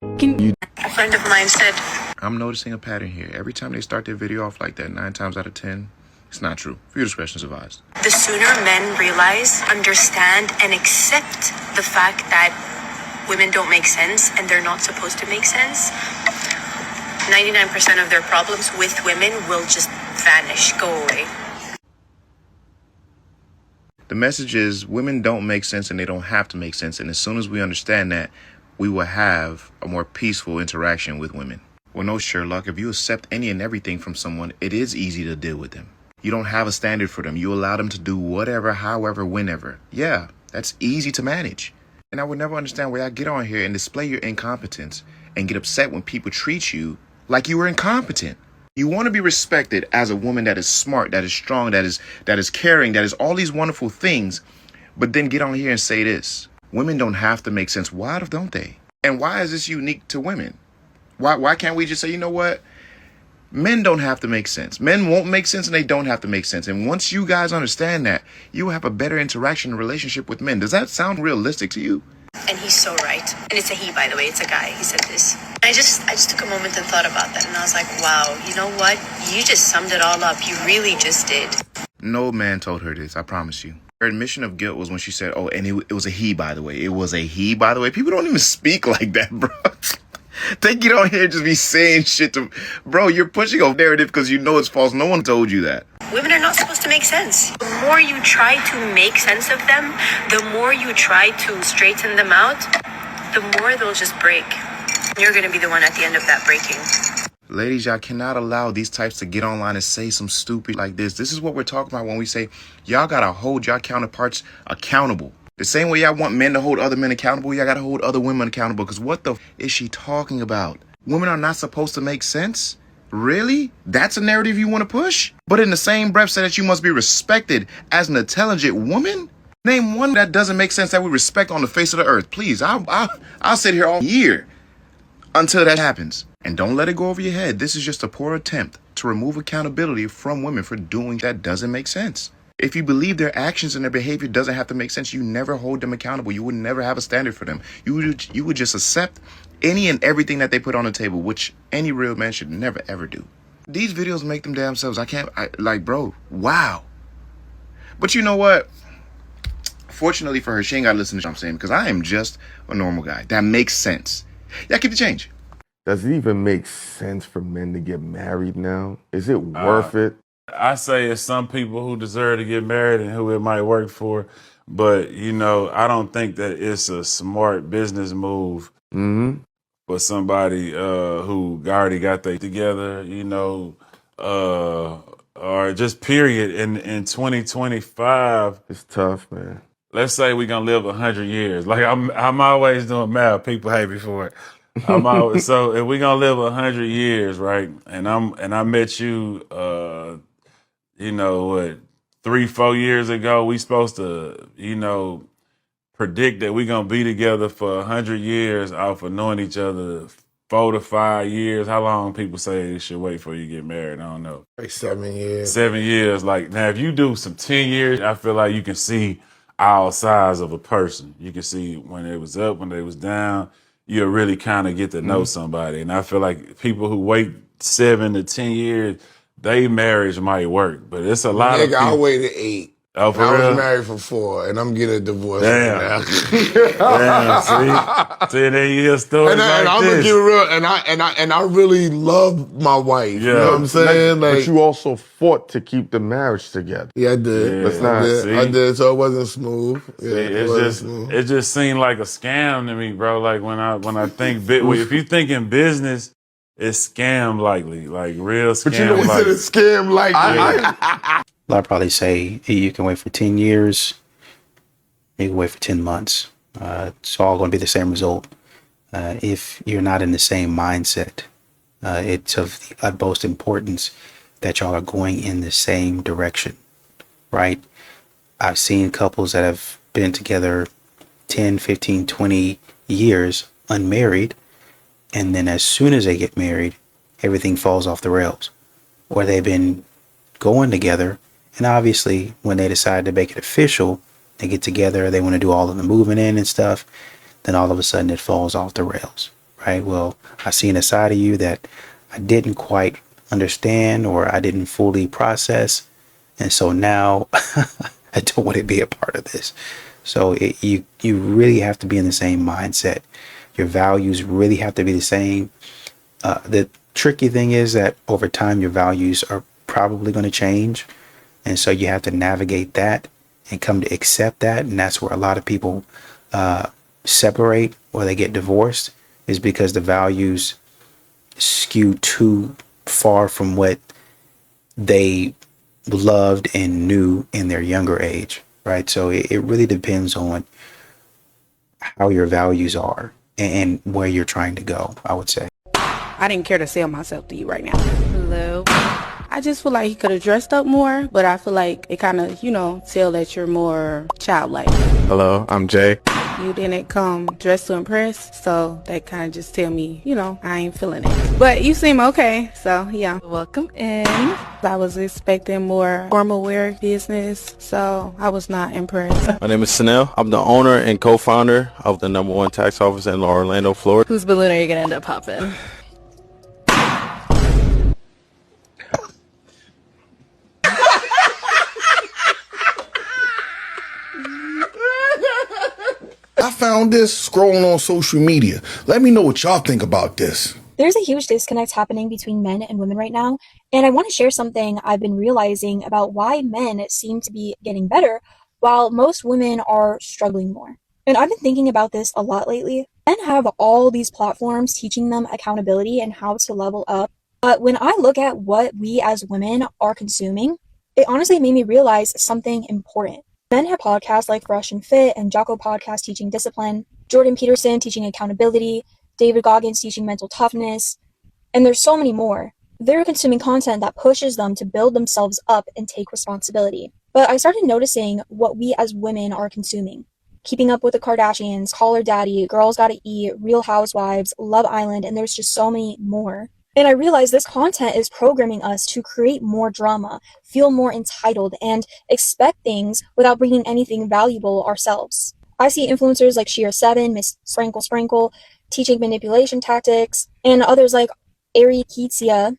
A friend of mine said, I'm noticing a pattern here. Every time they start their video off like that, 9 times out of 10, it's not true. Viewer discretion is advised. the sooner men realize, understand, and accept the fact that women don't make sense and they're not supposed to make sense, 99% of their problems with women will just vanish, go away. The message is women don't make sense and they don't have to make sense. And as soon as we understand that, we will have a more peaceful interaction with women. Well, no, Sherlock, if you accept any and everything from someone, it is easy to deal with them. You don't have a standard for them. You allow them to do whatever, however, whenever. Yeah, that's easy to manage. And I would never understand why I get on here and display your incompetence and get upset when people treat you like you were incompetent. You want to be respected as a woman that is smart, that is strong, that is caring, that is all these wonderful things. But then get on here and say this. Women don't have to make sense. Why don't they? And why is this unique to women? Why can't we just say, you know what? Men don't have to make sense. Men won't make sense and they don't have to make sense. And once you guys understand that, you will have a better interaction and relationship with men. Does that sound realistic to you? And he's so right. And it's a he, by the way. It's a guy. He said this. I just took a moment and thought about that. And I was like, wow, you know what? You just summed it all up. You really just did. No man told her this. I promise you. Her admission of guilt was when she said, oh, and it was a he, by the way. It was a he, by the way. People don't even speak like that, bro. They get on here and just be saying shit to... Bro, you're pushing a narrative because you know it's false. No one told you that. Women are not supposed to make sense. The more you try to make sense of them, the more you try to straighten them out, the more they'll just break. You're going to be the one at the end of that breaking. Ladies, y'all cannot allow these types to get online and say some stupid like this. This is what we're talking about when we say y'all got to hold y'all counterparts accountable. The same way y'all want men to hold other men accountable, y'all got to hold other women accountable. Because what the is she talking about? Women are not supposed to make sense? Really? That's a narrative you want to push? But in the same breath say that you must be respected as an intelligent woman? Name one that doesn't make sense that we respect on the face of the earth. Please, I'll sit here all year until that happens. And don't let it go over your head. This is just a poor attempt to remove accountability from women for doing that doesn't make sense. If you believe their actions and their behavior doesn't have to make sense, you never hold them accountable. You would never have a standard for them. You would just accept any and everything that they put on the table, which any real man should never, ever do. These videos make them damn selves. Bro, wow. But you know what? Fortunately for her, she ain't got to listen to what I'm saying because I am just a normal guy. That makes sense. Yeah, keep the change. Does it even make sense for men to get married now? Is it worth it? I say it's some people who deserve to get married and who it might work for. But, you know, I don't think that it's a smart business move for somebody who already got their together, you know, or just period. In 2025, it's tough, man. Let's say we're going to live 100 years. Like I'm always doing math. People hate me for it. So if we're going to live 100 years, right? And I met you, you know, what, 3-4 years ago, we supposed to, you know, predict that we're going to be together for 100 years off of knowing each other 4 to 5 years. How long people say you should wait before you get married? I don't know. Like 7 years. 7 years. Like, now, if you do some 10 years, I feel like you can see all sides of a person. You can see when they was up, when they was down. You'll really kind of get to know somebody. And I feel like people who wait 7 to 10 years, they marriage might work, but it's a lot of people. I waited 8. Oh, for I real? was married for 4, and I'm getting a divorce Damn. right now. Damn, see, then you hear stories and like I'm this. gonna get real, and I really love my wife. Yeah. You know what I'm saying? But you also fought to keep the marriage together. Yeah, I did. Yeah, I did. So it wasn't smooth. Yeah, it just seemed like a scam to me, bro. Like when I think if you think in business, it's scam likely, like real scam. But you know what's a scam like? I'd probably say you can wait for 10 years, you can wait for 10 months. It's all going to be the same result. If you're not in the same mindset, it's of the utmost importance that y'all are going in the same direction, right? I've seen couples that have been together 10, 15, 20 years unmarried, and then as soon as they get married, everything falls off the rails. Or they've been going together, and obviously when they decide to make it official, they get together, they want to do all of the moving in and stuff, then all of a sudden it falls off the rails, right? Well, I seen a side of you that I didn't quite understand or I didn't fully process. And so now I don't want to be a part of this. So you really have to be in the same mindset. Your values really have to be the same. The tricky thing is that over time, your values are probably going to change. And so you have to navigate that and come to accept that. And that's where a lot of people separate or they get divorced, is because the values skew too far from what they loved and knew in their younger age, right? So it really depends on how your values are and where you're trying to go, I would say. I didn't care to sell myself to you right now. Hello. I just feel like he could have dressed up more, but I feel like it kind of, tell that you're more childlike. Hello, I'm Jay. You didn't come dressed to impress, so that kind of just tell me, I ain't feeling it. But you seem okay, so yeah. Welcome in. I was expecting more formal wear business, so I was not impressed. My name is Sanel. I'm the owner and co-founder of the #1 tax office in Orlando, Florida. Whose balloon are you gonna end up popping? I found this scrolling on social media. Let me know what y'all think about this. There's a huge disconnect happening between men and women right now, and I want to share something I've been realizing about why men seem to be getting better while most women are struggling more. And I've been thinking about this a lot lately. Men have all these platforms teaching them accountability and how to level up, but when I look at what we as women are consuming, it honestly made me realize something important. Men have podcasts like Fresh and Fit and Jocko podcast teaching discipline, Jordan Peterson teaching accountability, David Goggins teaching mental toughness, and there's so many more. They're consuming content that pushes them to build themselves up and take responsibility. But I started noticing what we as women are consuming. Keeping Up with the Kardashians, Call Her Daddy, Girls Gotta Eat, Real Housewives, Love Island, and there's just so many more. And I realized this content is programming us to create more drama, feel more entitled, and expect things without bringing anything valuable ourselves. I see influencers like Sheer7, Miss Sprinkle Sprinkle, teaching manipulation tactics, and others like Ari Kitsia,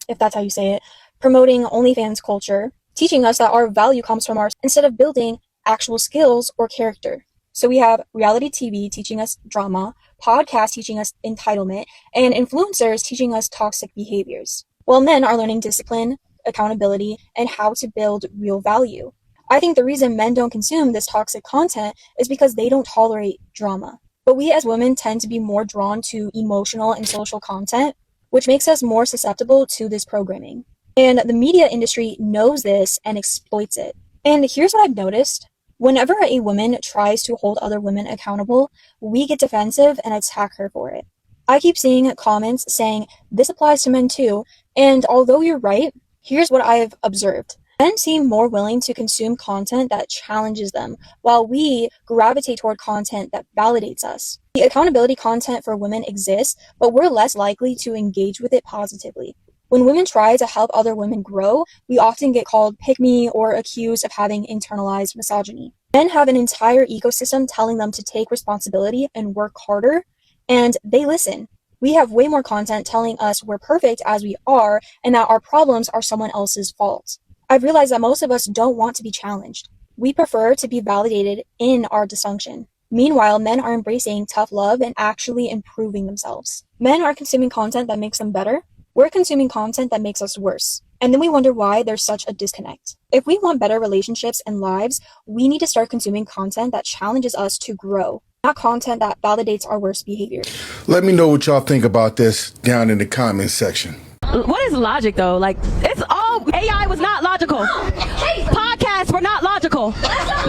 if that's how you say it, promoting OnlyFans culture, teaching us that our value comes from ours instead of building actual skills or character. So we have reality TV teaching us drama, podcasts teaching us entitlement, and influencers teaching us toxic behaviors. While men are learning discipline, accountability, and how to build real value. I think the reason men don't consume this toxic content is because they don't tolerate drama. But we as women tend to be more drawn to emotional and social content, which makes us more susceptible to this programming. And the media industry knows this and exploits it. And here's what I've noticed. Whenever a woman tries to hold other women accountable, we get defensive and attack her for it. I keep seeing comments saying, this applies to men too, and although you're right, here's what I've observed. Men seem more willing to consume content that challenges them, while we gravitate toward content that validates us. The accountability content for women exists, but we're less likely to engage with it positively. When women try to help other women grow, we often get called pick-me or accused of having internalized misogyny. Men have an entire ecosystem telling them to take responsibility and work harder, and they listen. We have way more content telling us we're perfect as we are and that our problems are someone else's fault. I've realized that most of us don't want to be challenged. We prefer to be validated in our dysfunction. Meanwhile, men are embracing tough love and actually improving themselves. Men are consuming content that makes them better. We're consuming content that makes us worse. And then we wonder why there's such a disconnect. If we want better relationships and lives, we need to start consuming content that challenges us to grow, not content that validates our worst behavior. Let me know what y'all think about this down in the comments section. What is logic though? Like, it's all AI was not logical. Podcasts were not logical.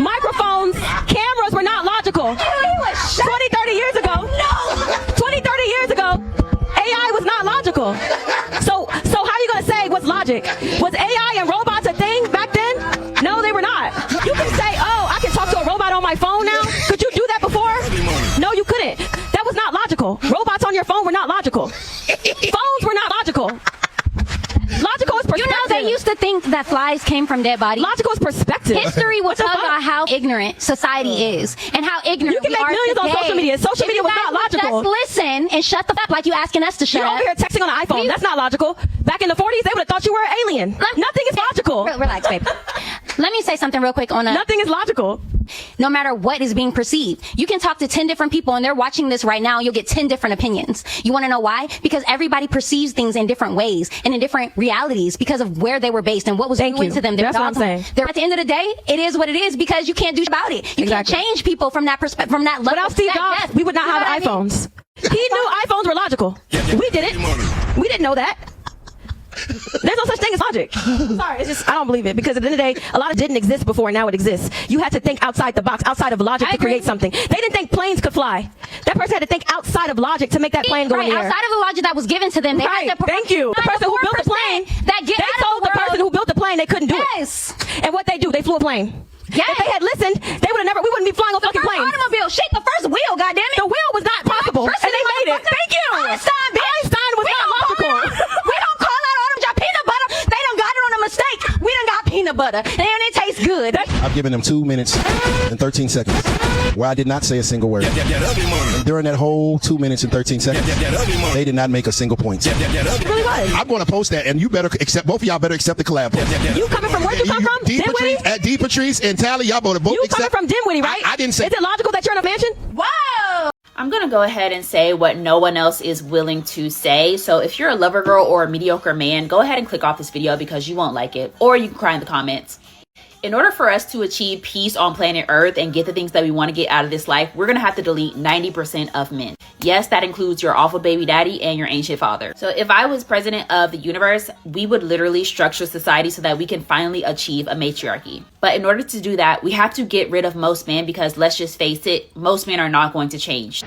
Microphones, cameras were not logical. 20, 30 years ago. No. 20, 30 years ago, AI was not logical. So how are you gonna say what's logic? Was AI and robots a thing back then? No, they were not. You can say, oh, I can talk to a robot on my phone now. Could you do that before? No, you couldn't. That was not logical. Robots on your phone were not logical. Phones were not logical. Logical is perspective. used to think that flies came from dead bodies. Logical is perspective. History will tell about how ignorant society is and how ignorant you can we make are millions today. on social media. Social media was not logical. Just listen and shut the fuck like you asking us to shut You're up. over here texting on an iPhone. That's not logical. Back in the 40s, they would have thought you were an alien. Nothing is logical. Relax, babe. Let me say something real quick on that. Nothing is logical. No matter what is being perceived. You can talk to 10 different people and they're watching this right now. You'll get 10 different opinions. You want to know why? Because everybody perceives things in different ways and in different realities because of where they were based and what was doing to them. That's what I'm saying. At the end of the day, it is what it is because you can't do about it. You can't change people from that perspective, from that level. Without Steve Jobs, we would not have iPhones. He knew iPhones were logical. We didn't. We didn't know that. There's no such thing as logic. Sorry, it's just I don't believe it because at the end of the day, a lot of didn't exist before and now it exists. You had to think outside the box, outside of logic to create something. They didn't think planes could fly. That person had to think outside of logic to make that plane go in the air. Outside of the logic that was given to them. They had to thank you. The person who built the plane, they told the person who built the plane they couldn't do it. And what they do, they flew a plane. Yes. If they had listened, they would have never. We wouldn't be flying on fucking planes. Automobile, shit, the first wheel, goddammit. The wheel was not possible, and they made it. Thank you. Einstein was not logical. We don't call out Autumn peanut butter. They done got it on a mistake. We done got peanut butter, and it tastes good. I've given them 2 minutes and 13 seconds where I did not say a single word. And during that whole 2 minutes and 13 seconds, they did not make a single point. It really was. I'm going to post that, and you better accept. Both of y'all better accept the collab. You coming from where you come from? Dinwiddie? At D. Patrice and Tally, y'all both You accept. coming from Dinwiddie, right? I didn't say. Is it logical that you're in a mansion? Whoa! I'm going to go ahead and say what no one else is willing to say. So if you're a lover girl or a mediocre man, go ahead and click off this video because you won't like it, or you can cry in the comments. In order for us to achieve peace on planet Earth and get the things that we want to get out of this life, we're going to have to delete 90% of men. Yes, that includes your awful baby daddy and your ancient father. So if I was president of the universe, we would literally structure society so that we can finally achieve a matriarchy. But in order to do that, we have to get rid of most men because let's just face it, most men are not going to change.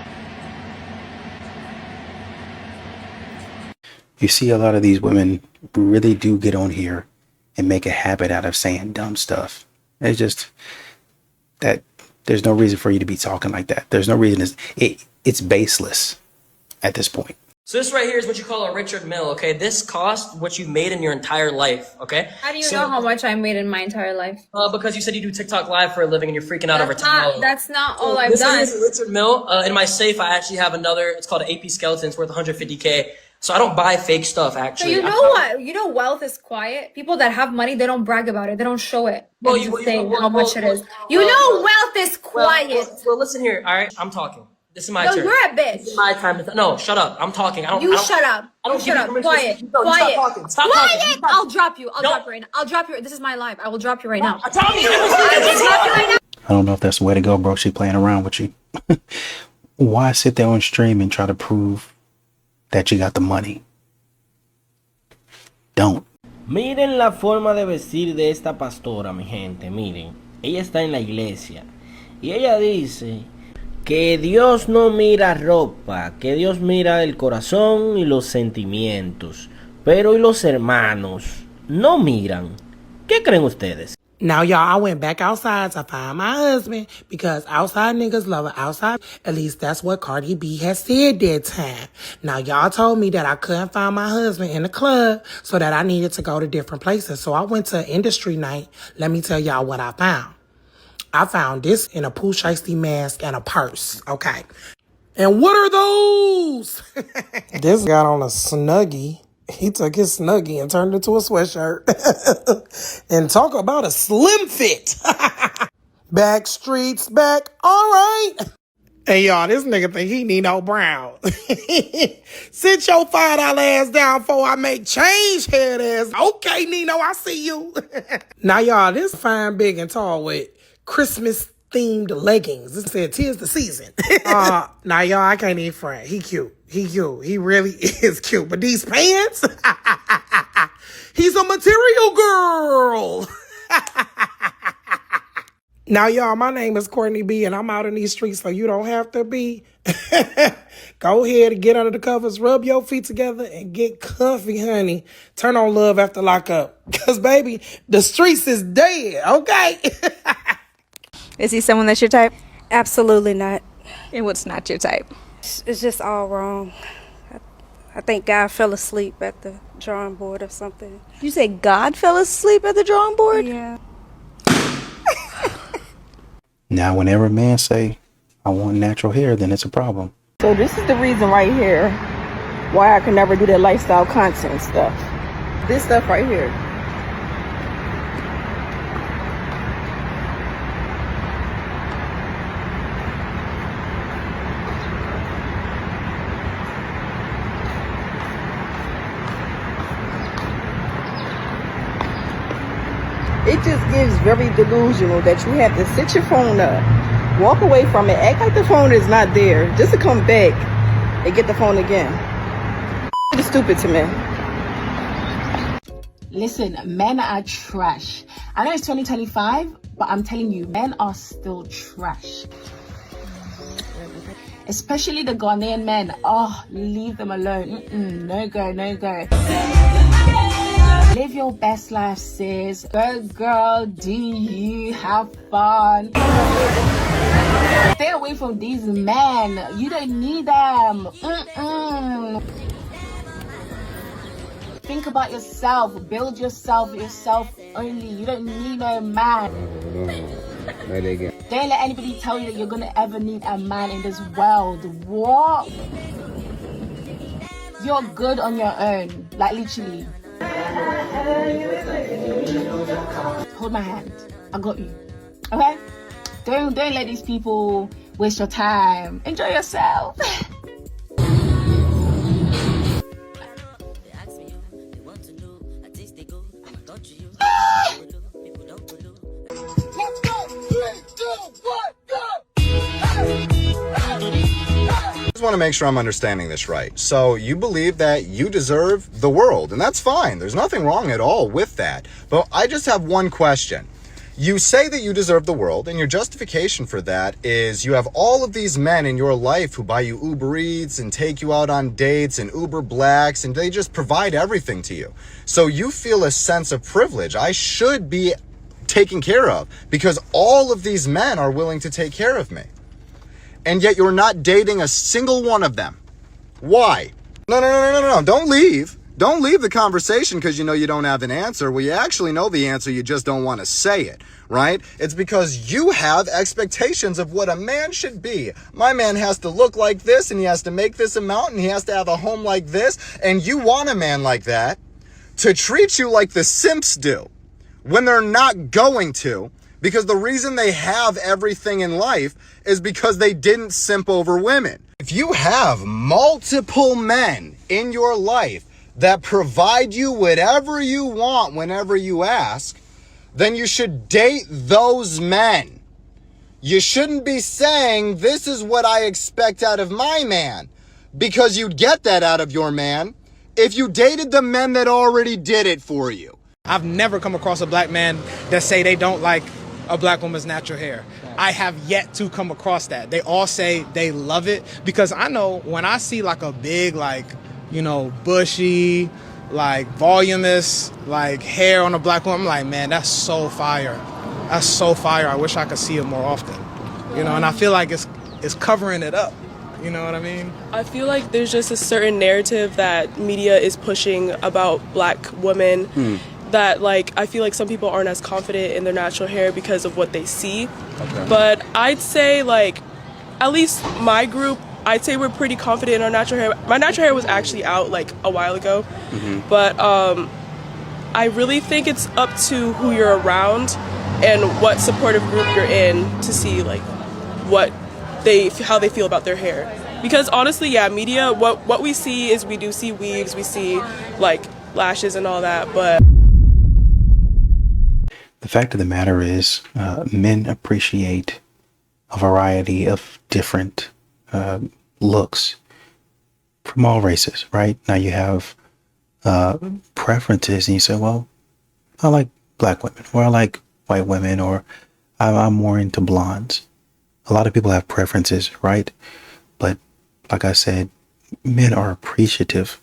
You see a lot of these women really do get on here and make a habit out of saying dumb stuff. It's just that there's no reason for you to be talking like that. There's no reason. It's baseless at this point. So this right here is what you call a Richard Mill, okay? This cost what you made in your entire life, okay? How do you know how much I made in my entire life? Because you said you do TikTok Live for a living and you're freaking out over $10. That's not all I've done. This is Richard Mill. In my safe, I actually have another, it's called an AP Skeleton. It's worth $150K. So I don't buy fake stuff, actually. So you know what? You know wealth is quiet. People that have money, they don't brag about it. They don't show it. Well, you say how much it is. You know wealth is quiet. Well, listen here, all right? I'm talking. This is my turn. No, you're a bitch. This is my time. No, shut up. I'm talking. I don't. Shut up. I don't shut up. Quiet. No, quiet. Stop talking. Stop quiet. talking. I'll drop you. I'll drop you right now. I'll drop you. This is my life. I will drop you right now. I will drop you right now. I don't know if that's the way to go, bro. She playing around with you. Why sit there on stream and try to prove that you got the money? Don't. Miren la forma de vestir de esta pastora, mi gente. Miren, ella está en la iglesia y ella dice que Dios no mira ropa, que Dios mira el corazón y los sentimientos. Pero ¿y los hermanos? No miran. ¿Qué creen ustedes? Now, y'all, I went back outside to find my husband because outside niggas love her outside. At least that's what Cardi B has said that time. Now, y'all told me that I couldn't find my husband in the club, so that I needed to go to different places. So I went to industry night. Let me tell y'all what I found. I found this in a Pooh Shiesty mask and a purse. Okay. And what are those? This got on a Snuggie. He took his Snuggie and turned it into a sweatshirt. And talk about a slim fit. Back streets back. All right. Hey, y'all, this nigga think he Nino Brown. Sit your $5 ass down before I make change, head ass. Okay, Nino, I see you. Now, y'all, this fine, big, and tall with Christmas-themed leggings. This said, 'tis the season. Now, y'all, I can't even front. He cute. He cute. He really is cute. But these pants, he's a material girl. Now, y'all, my name is Courtney B, and I'm out in these streets, so you don't have to be. Go ahead and get under the covers, rub your feet together, and get comfy, honey. Turn on Love After Lockup. Because, baby, the streets is dead, okay? Is he someone that's your type? Absolutely not. And what's not your type? It's just all wrong. I think God fell asleep at the drawing board or something. You say God fell asleep at the drawing board? Yeah. Now, whenever a man say, I want natural hair, then it's a problem. So this is the reason right here why I can never do that lifestyle content stuff. This stuff right here. It just gives very delusional that you have to sit your phone up, walk away from it, act like the phone is not there, just to come back and get the phone again. It's stupid to me. Listen, men are trash. I know it's 2025, but I'm telling you, men are still trash. Especially the Ghanaian men. Oh, leave them alone. No go, no go. Live your best life, sis. Go, girl, do you have fun? Stay away from these men. You don't need them. Think about yourself. Build yourself only. You don't need no man. Don't let anybody tell you that you're gonna ever need a man in this world. What? You're good on your own. Like literally. Hold my hand. I got you. Okay? Don't let these people waste your time. Enjoy yourself. I just want to make sure I'm understanding this right. So you believe that you deserve the world, and that's fine. There's nothing wrong at all with that. But I just have one question. You say that you deserve the world, and your justification for that is you have all of these men in your life who buy you Uber Eats and take you out on dates and Uber Blacks, and they just provide everything to you. So you feel a sense of privilege. I should be taken care of because all of these men are willing to take care of me. And yet you're not dating a single one of them. Why? No. Don't leave. Don't leave the conversation because you know you don't have an answer. Well, you actually know the answer. You just don't want to say it, right? It's because you have expectations of what a man should be. My man has to look like this, and he has to make this amount, and he has to have a home like this. And you want a man like that to treat you like the simps do when they're not going to. Because the reason they have everything in life is because they didn't simp over women. If you have multiple men in your life that provide you whatever you want whenever you ask, then you should date those men. You shouldn't be saying, this is what I expect out of my man, because you'd get that out of your man if you dated the men that already did it for you. I've never come across a black man that say they don't like a black woman's natural hair. I have yet to come across that. They all say they love it, because I know when I see like a big, like, you know, bushy, like voluminous, like hair on a black woman, I'm like, man, that's so fire. That's so fire. I wish I could see it more often. You know, and I feel like it's covering it up. You know what I mean? I feel like there's just a certain narrative that media is pushing about black women that, like, I feel like some people aren't as confident in their natural hair because of what they see. Okay. But I'd say, like, at least my group, I'd say we're pretty confident in our natural hair. My natural hair was actually out, like, a while ago. But I really think it's up to who you're around and what supportive group you're in to see, like, how they feel about their hair. Because honestly, yeah, media, what we see is we do see weaves, we see, like, lashes and all that, but The fact of the matter is, men appreciate a variety of different looks from all races, right? Now you have preferences, and you say, well, I like black women, or I like white women, or I'm more into blondes. A lot of people have preferences, right? But like I said, men are appreciative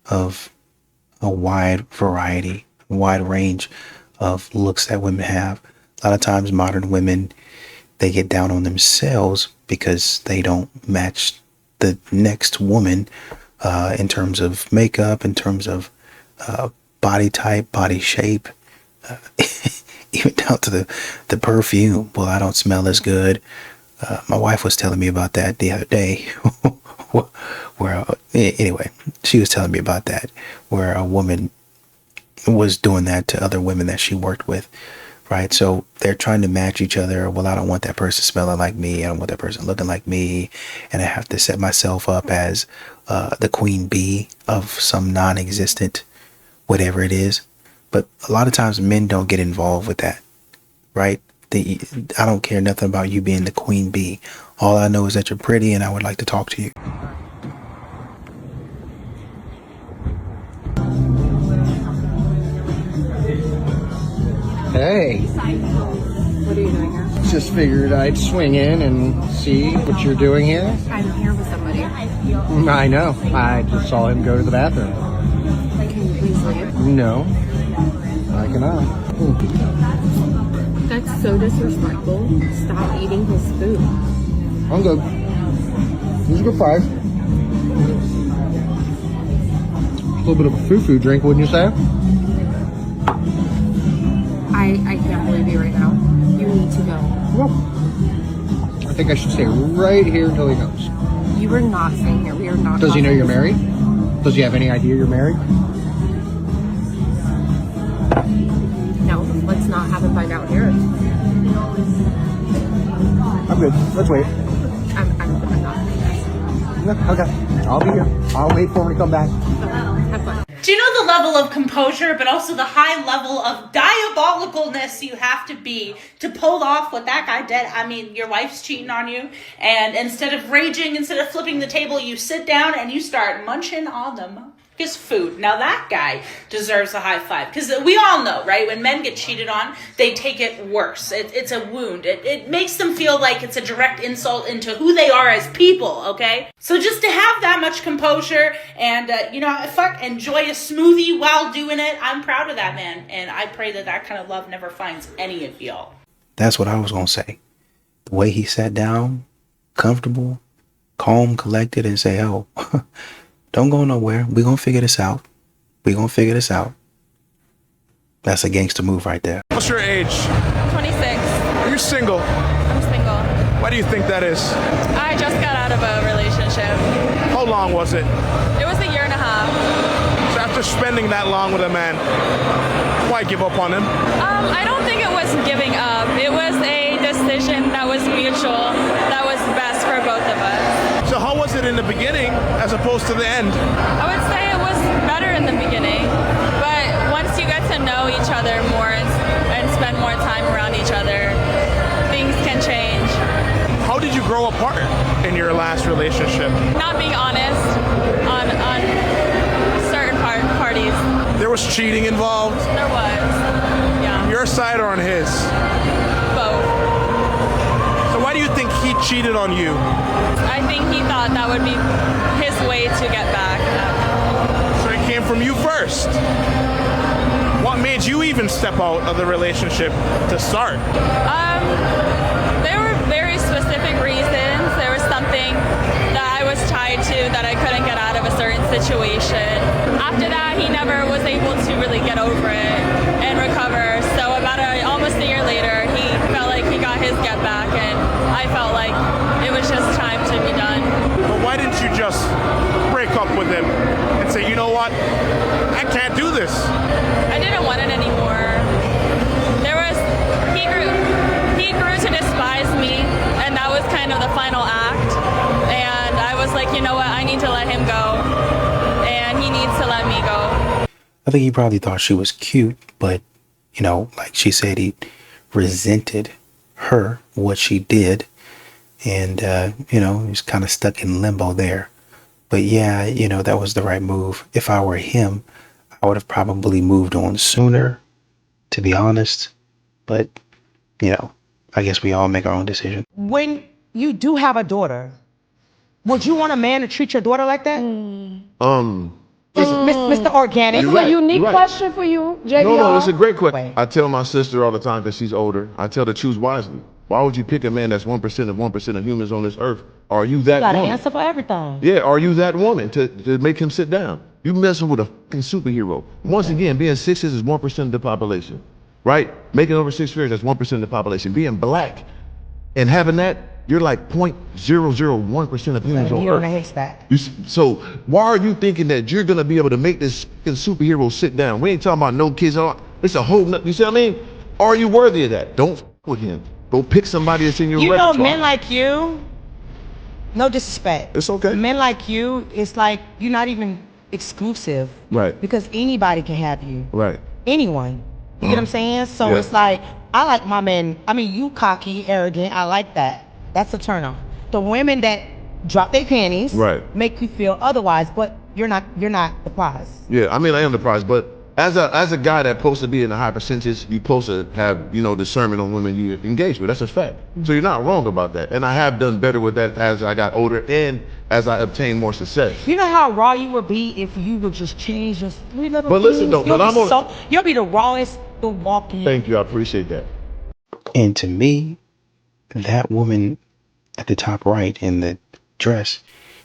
of a wide variety, wide range of looks that women have. A lot of times modern women, they get down on themselves because they don't match the next woman in terms of makeup, in terms of body type, body shape, even down to the perfume. Well, I don't smell as good. My wife was telling me about that the other day. Where anyway, she was telling me about that, where a woman was doing that to other women that she worked with, right? So they're trying to match each other. Well, I don't want that person smelling like me. I don't want that person looking like me. And I have to set myself up as the queen bee of some non-existent whatever it is. But a lot of times men don't get involved with that, right? I don't care nothing about you being the queen bee. All I know is that you're pretty and I would like to talk to you. Hey. What are you doing here? Just figured I'd swing in and see what you're doing here. I'm here with somebody. I know. I just saw him go to the bathroom. Can you please leave? No, I cannot. That's so disrespectful. Stop eating his food. I'm good. Here's a good price. A little bit of a foo-foo drink, wouldn't you say? I can't believe you right now. You need to go. I think I should stay right here until he goes. You are not staying here. We are not. Does he know you're married? Does he have any idea you're married? No, let's not have a fight out here. I'm good. Let's wait. I'm not. No, okay. I'll be here. I'll wait for him to come back. Have fun. Do you know the level of composure, but also the high level of diabolicalness you have to be to pull off what that guy did? I mean, your wife's cheating on you, and instead of raging, instead of flipping the table, you sit down and you start munching on his food. Now that guy deserves a high five, because we all know, right? When men get cheated on, they take it worse. It's a wound. It makes them feel like it's a direct insult into who they are as people, okay? So just to have that much composure and, enjoy a smoothie while doing it, I'm proud of that man. And I pray that that kind of love never finds any of y'all. That's what I was going to say. The way he sat down, comfortable, calm, collected, and say, oh, don't go nowhere. We're going to figure this out. We're going to figure this out. That's a gangster move right there. What's your age? 26. Are you single? I'm single. Why do you think that is? I just got out of a relationship. How long was it? It was 1.5 years. So after spending that long with a man, why give up on him? I don't think it was giving up. It was a decision that was mutual, that was best for both of us. So how was it in the beginning as opposed to the end? I would say it was better in the beginning, but once you get to know each other more and spend more time around each other, things can change. How did you grow apart in your last relationship? Not being honest on certain parties. There was cheating involved? There was, yeah. On your side or on his? Both. So why do you think he cheated on you? I think he thought that would be his way to get back. So it came from you first. What made you even step out of the relationship to start? There were very specific reasons. There was something that I was tied to that I couldn't get out of a certain situation. After that, he never was able to really get over it and recover. So about almost a year later, he felt like he got his get back, and I felt like it was just time to be done. But why didn't you just break up with him and say, you know what, I can't do this? I didn't want it anymore. He grew to despise me, and that was kind of the final act. And I was like, you know what, I need to let him go, and he needs to let me go. I think he probably thought she was cute, but, like she said, he resented her, what she did. And, he's kind of stuck in limbo there. But yeah, that was the right move. If I were him, I would have probably moved on sooner, to be honest. But, I guess we all make our own decision. When you do have a daughter, would you want a man to treat your daughter like that? Mr. Organic. This is a unique question for you, JVR. No, it's a great question. I tell my sister all the time that she's older. I tell her to choose wisely. Why would you pick a man that's 1% of 1% of humans on this earth? Are you that You got an woman? answer for everything. Yeah, are you that woman to make him sit down? You messing with a fucking superhero. Once again, being 6 is 1% of the population, right? Making over 6 figures, that's 1% of the population. Being black and having that, you're like 0.001% of humans on You're earth. in a haystack. So why are you thinking that you're gonna be able to make this fucking superhero sit down? We ain't talking about no kids. It's a whole, you see what I mean? Are you worthy of that? Don't fuck with him. Go pick somebody that's in your You repertoire. know, men like you, no disrespect. It's okay. Men like you, it's like you're not even exclusive. Right. Because anybody can have you. Right. Anyone. You get what I'm saying? So Yeah. it's like, I like my men. I mean, you cocky, arrogant. I like that. That's a turn on. The women that drop their panties Right. make you feel otherwise, but you're not the prize. Yeah, I mean, I am the prize, but as a guy that's supposed to be in a high percentage, you're supposed to have, discernment on women you engage with. That's a fact. So you're not wrong about that. And I have done better with that as I got older and as I obtained more success. You know how raw you would be if you would just change your three little But listen, things? though, but You'll be the rawest to walk in. Thank you, I appreciate that. And to me, that woman at the top right in the dress,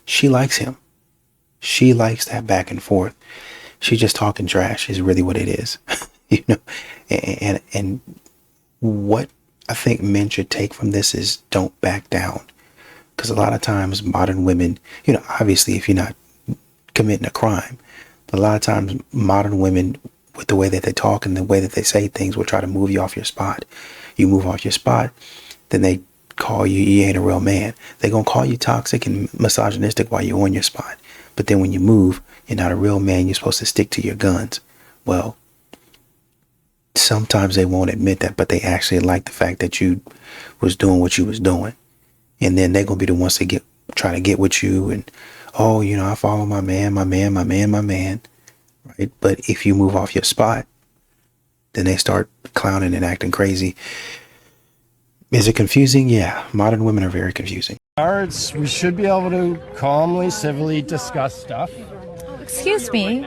she likes him. She likes that back and forth. She's just talking trash is really what it is. And what I think men should take from this is don't back down. Because a lot of times modern women, obviously if you're not committing a crime, but a lot of times modern women, with the way that they talk and the way that they say things, will try to move you off your spot. You move off your spot, then they call you ain't a real man. They're going to call you toxic and misogynistic while you're on your spot. But then when you move, you're not a real man. You're supposed to stick to your guns. Well, sometimes they won't admit that, but they actually like the fact that you was doing what you was doing. And then they're going to be the ones to try to get with you. And, I follow my man. Right? But if you move off your spot, then they start clowning and acting crazy. Is it confusing? Yeah. Modern women are very confusing. We should be able to calmly, civilly discuss stuff. Excuse me.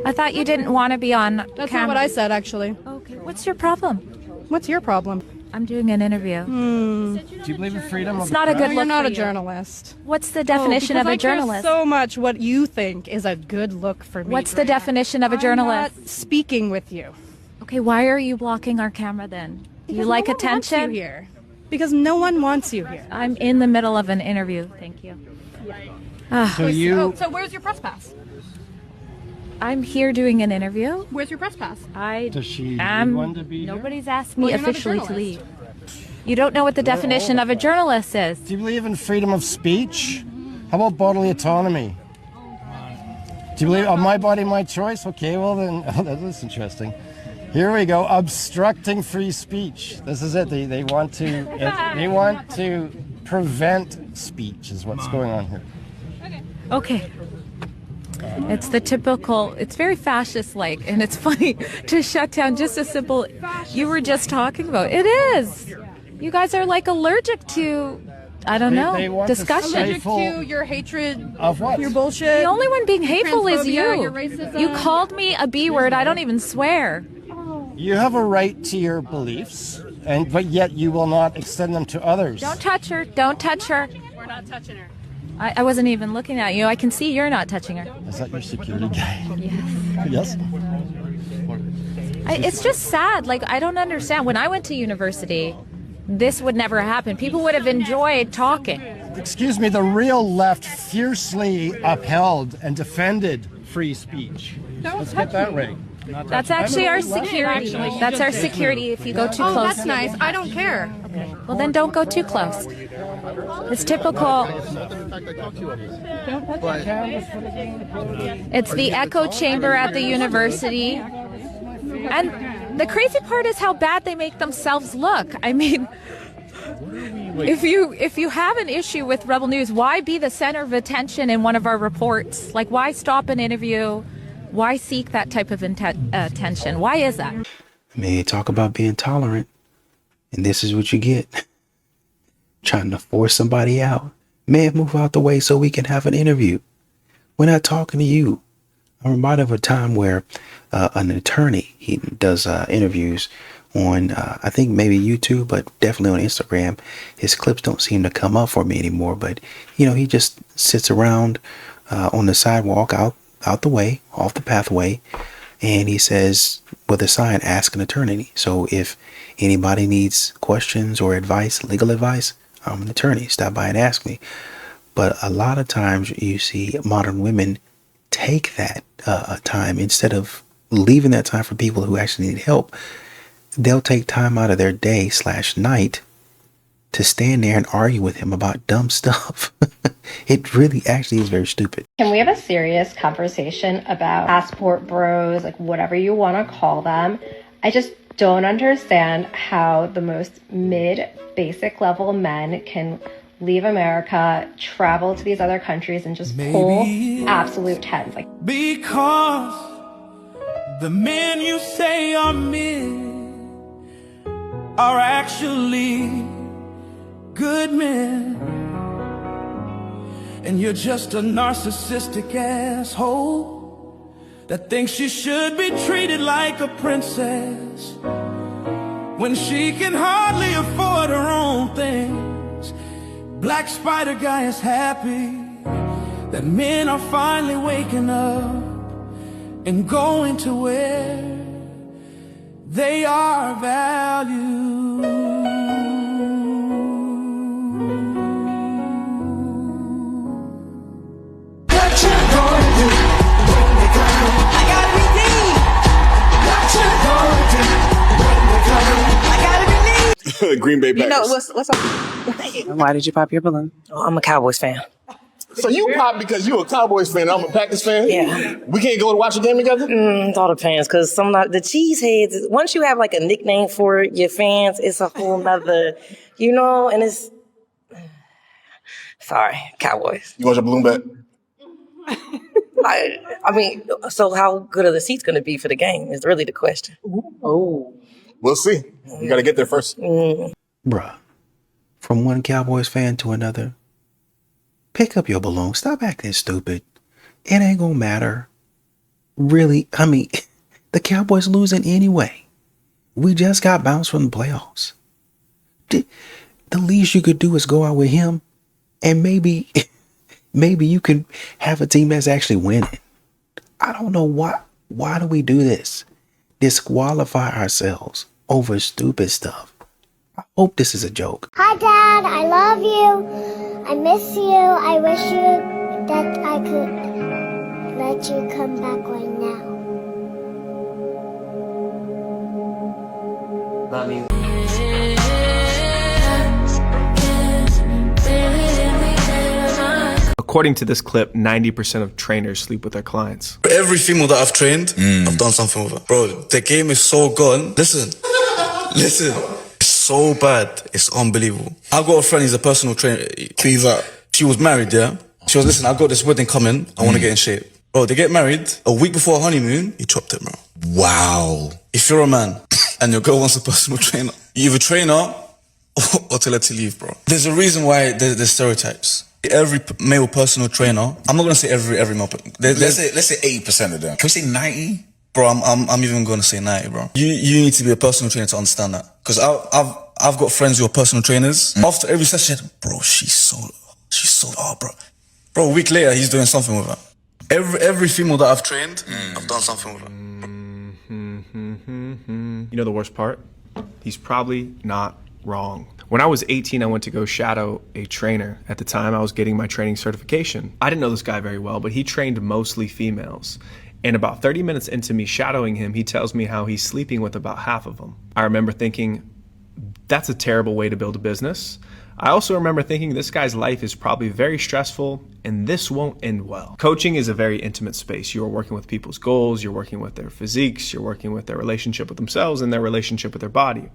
I thought you didn't want to be on That's camera. not what I said, actually. Okay. What's your problem? What's your problem? I'm doing an interview. Do you believe in freedom of It's not a good look You're not for a you. journalist. What's the definition of a I care journalist? so much what you think is a good look for me. What's the definition of a journalist? I'm not speaking with you. Okay, why are you blocking our camera then? Do you Because like no one wants attention? you here. Because no one wants you here. I'm in the middle of an interview. Thank you. So where's your press pass? I'm here doing an interview. Where's your press pass? Does she am. need one to be here? Nobody's asked me Well, you're not a officially to journalist. leave. You don't know what the definition of a journalist is. Do you believe in freedom of speech? How about bodily autonomy? Do you believe my body, my choice? Okay, well then, that's interesting. Here we go. Obstructing free speech. This is it. They want to prevent speech. Is what's going on here. Okay. It's the typical, it's very fascist-like, and it's funny to shut down just a simple, you were just talking about. It is. You guys are like allergic to, I don't know, discussion. Allergic to your hatred of what? Your bullshit. The only one being your hateful is transphobia, you. Your racism. You called me a B word. I don't even swear. You have a right to your beliefs, but yet you will not extend them to others. Don't touch her. Don't touch her. We're not touching her. I wasn't even looking at you. I can see you're not touching her. Is that your security guy? Yes. Yes. It's just sad. Like, I don't understand. When I went to university, this would never happen. People would have enjoyed talking. Excuse me, the real left fiercely upheld and defended free speech. Let's get that right. That's actually our security. That's our security if you go too Oh, close. that's nice. I don't care. Okay. Well, then don't go too close. It's typical. It's the echo chamber at the university. And the crazy part is how bad they make themselves look. I mean, if you have an issue with Rebel News, why be the center of attention in one of our reports? Like, why stop an interview? Why seek that type of attention? Why is that? I mean, talk about being tolerant, and this is what you get. Trying to force somebody out. Man, move out the way so we can have an interview. We're not talking to you. I'm reminded of a time where an attorney, he does interviews on, I think maybe YouTube, but definitely on Instagram. His clips don't seem to come up for me anymore, but you know, he just sits around on the sidewalk out the way, off the pathway, and he says with a sign, ask an attorney. So if anybody needs questions or advice, legal advice, I'm an attorney, stop by and ask me. But a lot of times you see modern women take that time, instead of leaving that time for people who actually need help, they'll take time out of their day / night to stand there and argue with him about dumb stuff. It really actually is very stupid. Can we have a serious conversation about passport bros, like whatever you want to call them? I just don't understand how the most basic level men can leave America, travel to these other countries, and just pull absolute tens. Like, because the men you say are men are actually good men, and you're just a narcissistic asshole that thinks she should be treated like a princess when she can hardly afford her own things. Black Spider Guy is happy that men are finally waking up and going to where they are valued. Green Bay Packers. You know, what's up? Why did you pop your balloon? Oh, I'm a Cowboys fan. So you pop because you a Cowboys fan and I'm a Packers fan? Yeah. We can't go to watch a game together? It all depends, because the cheeseheads, once you have like a nickname for your fans, it's a whole nother, and it's, sorry, Cowboys. You want your balloon back? I mean, so how good are the seats going to be for the game is really the question. Oh. We'll see. You got to get there first. Bruh, from one Cowboys fan to another, pick up your balloon. Stop acting stupid. It ain't gonna matter. Really, I mean, the Cowboys losing anyway. We just got bounced from the playoffs. The least you could do is go out with him, and maybe you can have a team that's actually winning. I don't know why do we do this? Disqualify ourselves over stupid stuff. I hope this is a joke. Hi, Dad. I love you. I miss you. I wish you that I could let you come back right now. Love you. According to this clip, 90% of trainers sleep with their clients. Every female that I've trained, I've done something with her. Bro, the game is so gone. Listen. It's so bad. It's unbelievable. I've got a friend, he's a personal trainer. She was married, yeah? She was, listen, I've got this wedding coming. I want to get in shape. Bro, they get married. A week before honeymoon, he chopped it, bro. Wow. If you're a man and your girl wants a personal trainer, you either train her or tell her to leave, bro. There's a reason why there's stereotypes. Every male personal trainer, I'm not gonna say every male. Let's say 80% of them. Can we say 90? Bro, I'm even gonna say 90, bro. You need to be a personal trainer to understand that. Because I've got friends who are personal trainers. After every session, bro, she's so bro. Bro, a week later, he's doing something with her. Every female that I've trained, I've done something with her. You know the worst part? He's probably not wrong. When I was 18, I went to go shadow a trainer. At the time, I was getting my training certification. I didn't know this guy very well, but he trained mostly females. And about 30 minutes into me shadowing him, he tells me how he's sleeping with about half of them. I remember thinking, that's a terrible way to build a business. I also remember thinking this guy's life is probably very stressful and this won't end well. Coaching is a very intimate space. You're working with people's goals, you're working with their physiques, you're working with their relationship with themselves and their relationship with their body.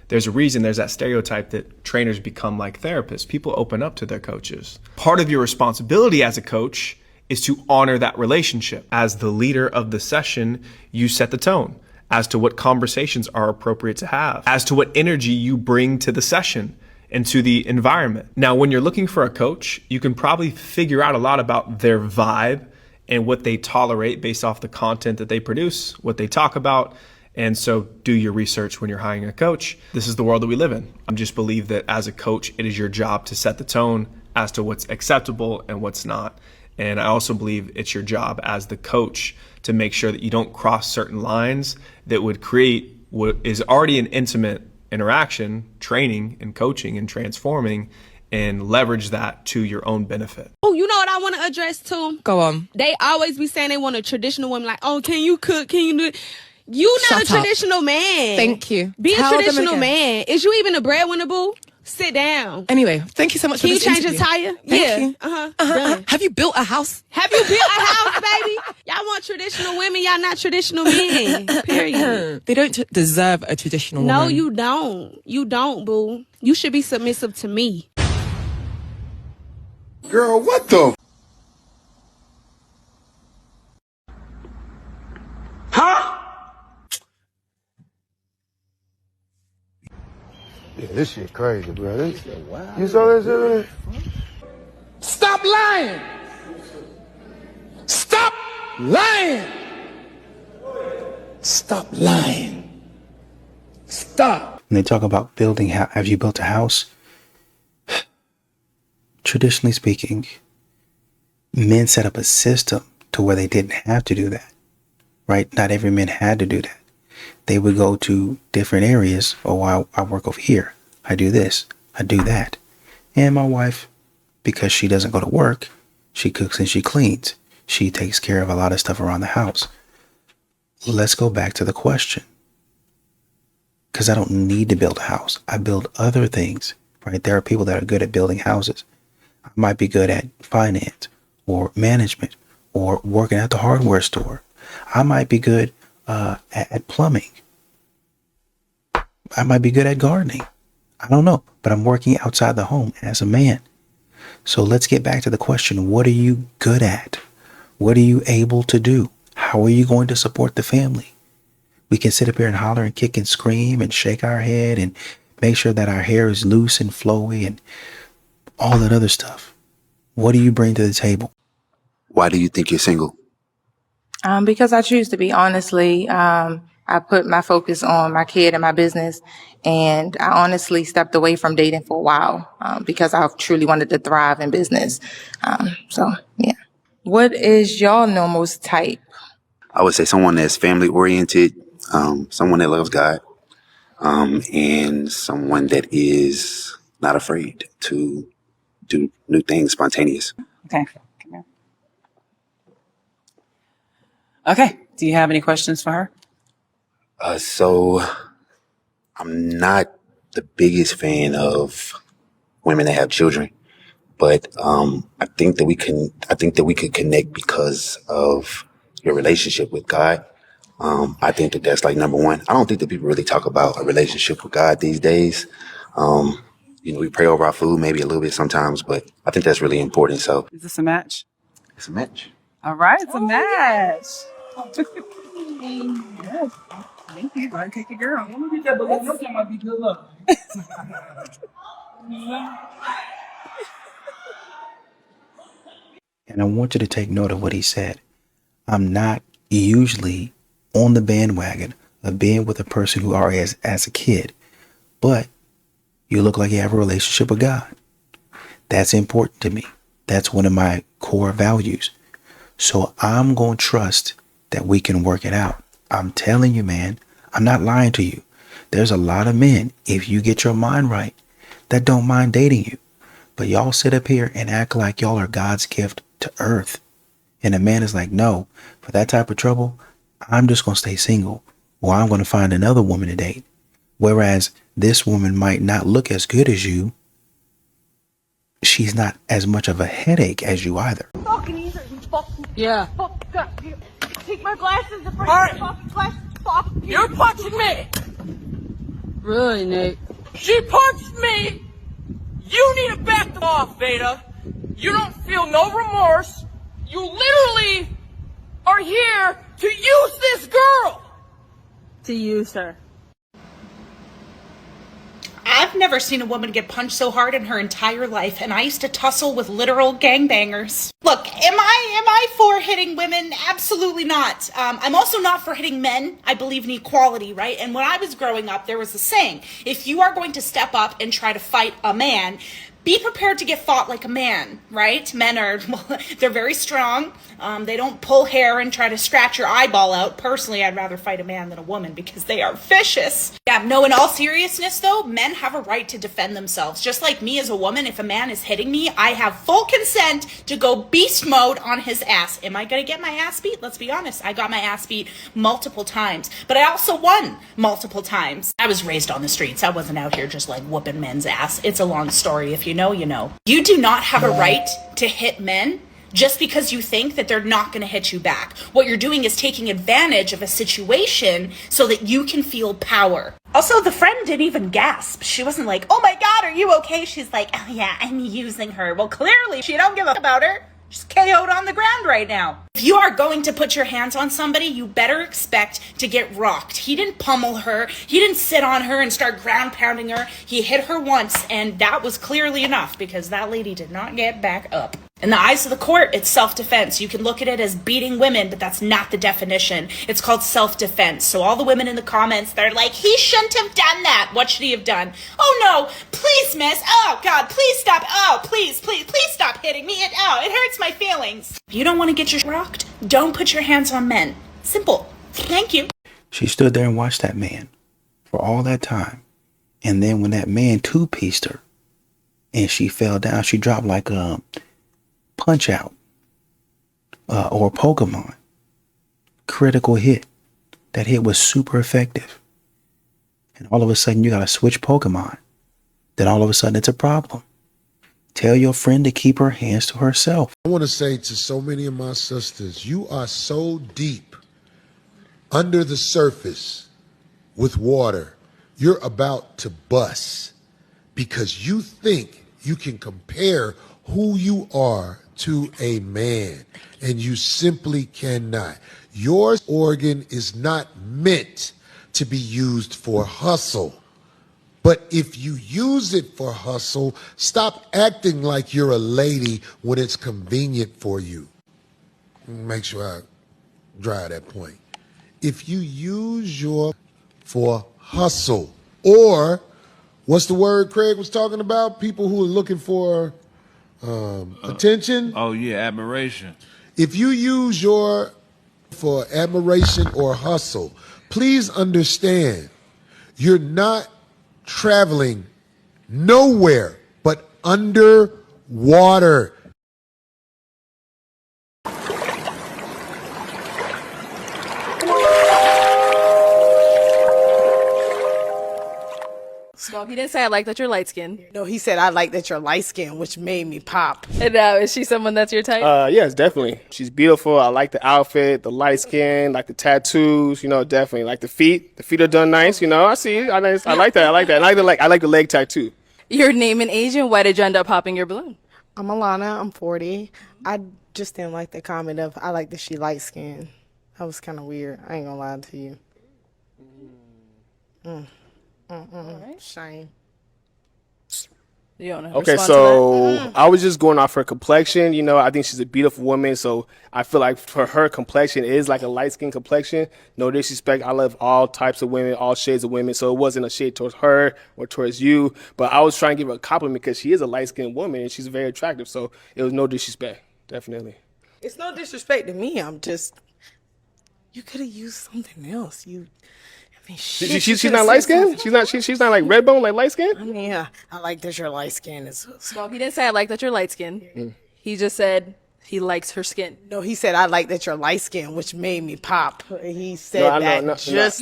There's a reason there's that stereotype that trainers become like therapists. People open up to their coaches. Part of your responsibility as a coach is to honor that relationship. As the leader of the session, you set the tone as to what conversations are appropriate to have, as to what energy you bring to the session and to the environment. Now, when you're looking for a coach, you can probably figure out a lot about their vibe and what they tolerate based off the content that they produce, what they talk about, And so do your research when you're hiring a coach. This is the world that we live in. I just believe that as a coach, it is your job to set the tone as to what's acceptable and what's not. And I also believe it's your job as the coach to make sure that you don't cross certain lines that would create what is already an intimate interaction, training and coaching and transforming, and leverage that to your own benefit. Oh, you know what I want to address too? Go on. They always be saying they want a traditional woman, like, oh, can you cook? Can you do it? You not Shut a up. traditional man. Thank you. Be Tell a them traditional again. man. Is you even a breadwinner, boo? Sit down. Anyway, thank you so much Can for you this change interview. your tire? Thank Yeah. you. Done. Have you built a house? Have you built a house, baby? Y'all want traditional women. Y'all not traditional men. Period. They don't deserve a traditional No, woman. you don't. You don't, boo. You should be submissive to me. Girl, what the? Huh? Yeah, this shit crazy, bro. You saw this shit? Stop lying! Stop lying! Stop lying. Stop. When they talk about building, have you built a house? Traditionally speaking, men set up a system to where they didn't have to do that, right? Not every man had to do that. They would go to different areas. Oh, I work over here. I do this. I do that. And my wife, because she doesn't go to work, she cooks and she cleans. She takes care of a lot of stuff around the house. Let's go back to the question. Because I don't need to build a house. I build other things, right? There are people that are good at building houses. I might be good at finance or management or working at the hardware store. I might be good at plumbing. I might be good at gardening. I don't know, but I'm working outside the home as a man. So let's get back to the question. What are you good at? What are you able to do? How are you going to support the family? We can sit up here and holler and kick and scream and shake our head and make sure that our hair is loose and flowy and all that other stuff. What do you bring to the table? Why do you think you're single? Because I choose to be. Honestly, I put my focus on my kid and my business, and I honestly stepped away from dating for a while because I truly wanted to thrive in business. So, yeah. What is your normal type? I would say someone that's family oriented, someone that loves God, and someone that is not afraid to do new things, spontaneous. Okay. Okay. Do you have any questions for her? So I'm not the biggest fan of women that have children, but I think that we could connect because of your relationship with God. I think that that's like number one. I don't think that people really talk about a relationship with God these days. We pray over our food maybe a little bit sometimes, but I think that's really important. So Is this a match? it's a match. All right. It's a match. Yes. Thank you. Go ahead and take your girl. Let me get that balloon. That might be good luck. And I want you to take note of what he said. I'm not usually on the bandwagon of being with a person who already as a kid, but you look like you have a relationship with God. That's important to me. That's one of my core values. So I'm going to trust that we can work it out. I'm telling you, man, I'm not lying to you. There's a lot of men, if you get your mind right, that don't mind dating you. But y'all sit up here and act like y'all are God's gift to earth. And a man is like, no, for that type of trouble, I'm just going to stay single, or I'm going to find another woman to date. Whereas this woman might not look as good as you. She's not as much of a headache as you either. Yeah. Take my glasses and bring Alright. my fucking glasses. Fuck you. You're punching me. Really, Nate? She punched me. You need to back them off, Veda. You don't feel no remorse. You literally are here to use this girl. To use her. I I've never seen a woman get punched so hard in her entire life, and I used to tussle with literal gangbangers. Look, am I for hitting women? Absolutely not. I'm also not for hitting men. I believe in equality, right? And when I was growing up, there was a saying, if you are going to step up and try to fight a man, be prepared to get fought like a man, right? Men are, well, they're very strong. They don't pull hair and try to scratch your eyeball out. Personally, I'd rather fight a man than a woman because they are vicious. Yeah, no, in all seriousness though, men have a right to defend themselves. Just like me as a woman, if a man is hitting me, I have full consent to go beast mode on his ass. Am I gonna get my ass beat? Let's be honest, I got my ass beat multiple times, but I also won multiple times. I was raised on the streets. I wasn't out here just like whooping men's ass. It's a long story. If you know, you know. You do not have a right to hit men just because you think that they're not going to hit you back. What you're doing is taking advantage of a situation so that you can feel power. Also, the friend didn't even gasp. She wasn't like, oh my God, are you okay? She's like, oh yeah, I'm using her. Well, clearly she don't give a about her. She's KO'd on the ground right now. If you are going to put your hands on somebody, you better expect to get rocked. He didn't pummel her. He didn't sit on her and start ground pounding her. He hit her once, and that was clearly enough because that lady did not get back up. In the eyes of the court, it's self-defense. You can look at it as beating women, but that's not the definition. It's called self-defense. So all the women in the comments, they're like, he shouldn't have done that. What should he have done? Oh no, please miss. Oh God, please stop. Oh, please stop hitting me. It hurts my feelings. If you don't want to get your rocked, don't put your hands on men. Simple. Thank you. She stood there and watched that man for all that time. And then when that man two-pieced her and she fell down, she dropped like a Punch Out or Pokemon. Critical hit. That hit was super effective. And all of a sudden you got to switch Pokemon. Then all of a sudden it's a problem. Tell your friend to keep her hands to herself. I want to say to so many of my sisters, you are so deep under the surface with water, you're about to bust because you think you can compare who you are to a man, and you simply cannot. Your organ is not meant to be used for hustle. But if you use it for hustle, stop acting like you're a lady when it's convenient for you. Make sure I drive that point. If you use your for hustle, or what's the word Craig was talking about? People who are looking for attention. Oh yeah, admiration. If you use your for admiration or hustle, please understand you're not traveling nowhere but underwater. Well, he didn't say I like that you're light skinned. No, he said I like that you're light skinned, which made me pop. And is she someone that's your type? Yes, definitely. She's beautiful. I like the outfit, the light skin, like the tattoos. You know, definitely like the feet. The feet are done nice. You know, I see. I like that. I like that. I like the leg tattoo. Your name and age, and why did you end up popping your balloon? I'm Alana. I'm 40. I just didn't like the comment of I like that she light skinned. That was kind of weird. I ain't gonna lie to you. Right. Shame. You don't know. Okay, so I was just going off her complexion. You know, I think she's a beautiful woman. So I feel like for her complexion is like a light skin complexion. No disrespect. I love all types of women, all shades of women. So it wasn't a shade towards her or towards you. But I was trying to give her a compliment because she is a light skinned woman and she's very attractive. So it was no disrespect. Definitely. It's no disrespect to me. I'm just, you could have used something else. She's not light skinned? She's not like red bone, like light skinned? I mean, yeah, I like that you're light skinned. Well, he didn't say I like that you're light skinned. He just said he likes her skin. No, he said I like that you're light skinned, which made me pop. He said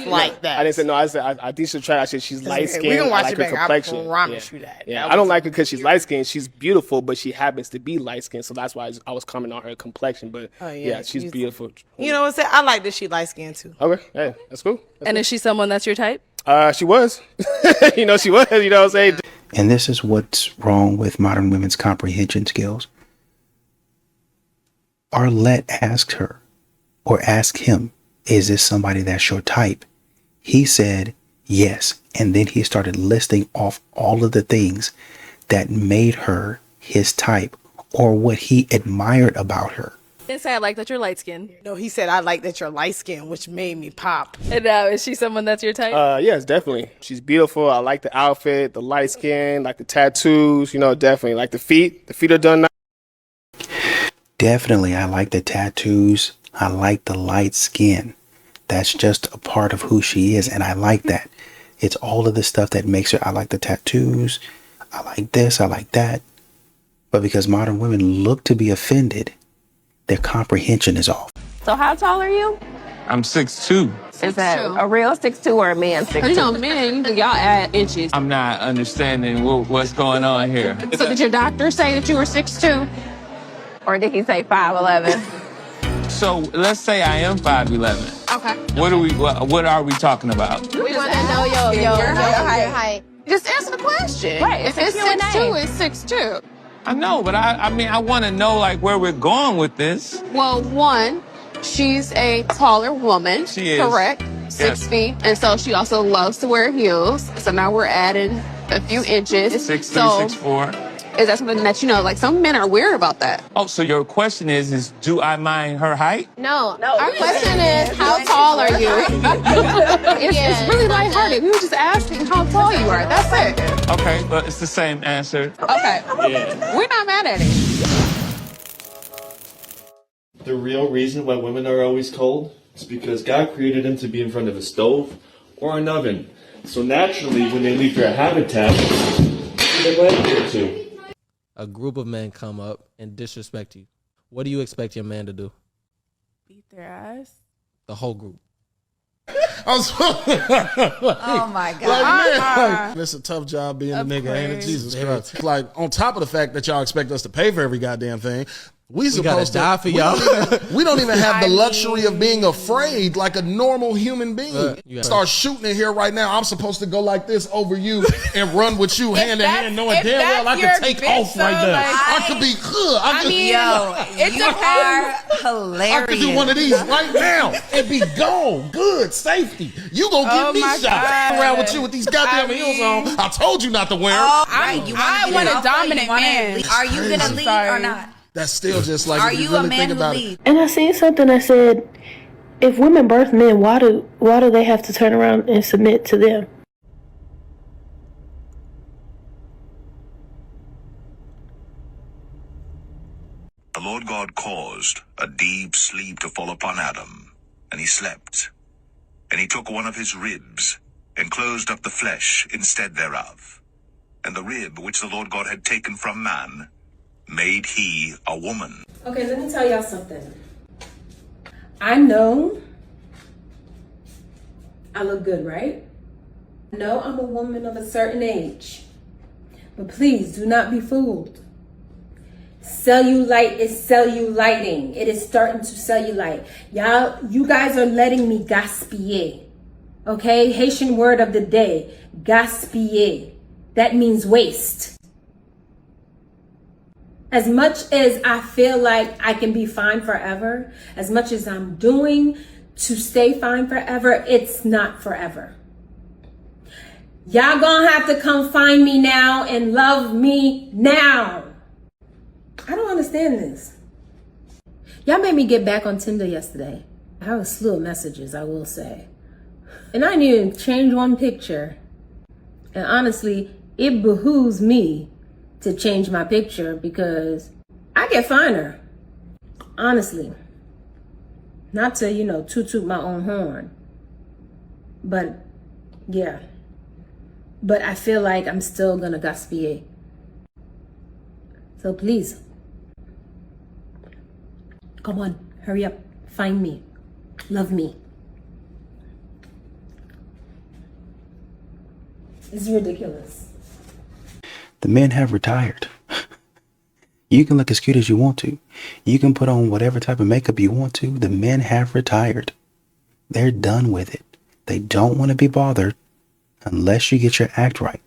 like that. I didn't say no. I said I think she's try. I said she's light skinned. We can watch like it back. Her complexion. I promise you that. Yeah, I don't like her because she's light skinned. She's beautiful, but she happens to be light skinned, so that's why I was commenting on her complexion. But yeah, she's beautiful. You know what I'm saying? I like that she light skinned too. Okay, hey, that's cool. Is she someone that's your type? She was. You know, she was. You know what I'm saying? And this is what's wrong with modern women's comprehension skills. Arlette asked her, or asked him, is this somebody that's your type? He said, Yes. And then he started listing off all of the things that made her his type or what he admired about her. Didn't say I like that you're light skinned. No, he said I like that you're light skinned, which made me pop. And is she someone that's your type? Yes, definitely. She's beautiful. I like the outfit, the light skin, like the tattoos, definitely. Like the feet. The feet are done nice. Definitely, I like the tattoos. I like the light skin. That's just a part of who she is, and I like that. It's all of the stuff that makes her. I like the tattoos. I like this. I like that. But because modern women look to be offended, their comprehension is off. So how tall are you? I'm 6'2". Is that a real 6'2" or a man 6'2"? You know, men, y'all add inches. I'm not understanding what's going on here. So did your doctor say that you were 6'2"? Or did he say 5'11"? So let's say I am 5'11". Okay. What are we talking about? We want to know your height. Just answer the question. Right. If it's 6'2", it's 6'2". I know, but I want to know where we're going with this. Well, one, she's a taller woman. She is. Correct. 6 feet. And so she also loves to wear heels. So now we're adding a few inches. 6'3", 6'4". Is that something that, some men are weird about that? Oh, so your question is do I mind her height? No. Our question is, how tall are you? It's really lighthearted. We were just asking how tall you are. That's it. Okay, but it's the same answer. Okay. Yeah. We're not mad at it. The real reason why women are always cold is because God created them to be in front of a stove or an oven. So naturally, when they leave their habitat, they land here too. A group of men come up and disrespect you. What do you expect your man to do? Beat their ass. The whole group. Oh my God. It's a tough job being a nigga, ain't it? Jesus Christ. Like, on top of the fact that y'all expect us to pay for every goddamn thing, we supposed gotta die for y'all. We don't even have the luxury of being afraid like a normal human being. Start shooting in here right now. I'm supposed to go like this over you and run with you hand in hand, knowing damn well I could take off right there. I could be good. You are hilarious. I could do one of these right now and be gone. Good safety. You gonna get me shot around with you with these goddamn heels on. I told you not to wear them. I want a dominant man. Are you gonna lead or not? That's still just like, are if you really a man think who about leads? And I seen something that said, if women birth men, why do they have to turn around and submit to them? The Lord God caused a deep sleep to fall upon Adam, and he slept. And he took one of his ribs, and closed up the flesh instead thereof. And the rib which the Lord God had taken from man, made he a woman. Okay, let me tell y'all something. I know I look good, right? I know I'm a woman of a certain age. But please do not be fooled. Cellulite is celluliting. It is starting to cellulite. You guys are letting me gaspiller. Okay? Haitian word of the day, gaspiller. That means waste. As much as I feel like I can be fine forever, as much as I'm doing to stay fine forever, it's not forever. Y'all gonna have to come find me now and love me now. I don't understand this. Y'all made me get back on Tinder yesterday. I have a slew of messages, I will say. And I didn't even change one picture. And honestly, it behooves me to change my picture because I get finer. Honestly. Not to, toot my own horn. But, yeah. But I feel like I'm still gonna gaspiller. So please. Come on, hurry up. Find me. Love me. It's ridiculous. The men have retired. You can look as cute as you want to. You can put on whatever type of makeup you want to. The men have retired. They're done with it. They don't want to be bothered unless you get your act right.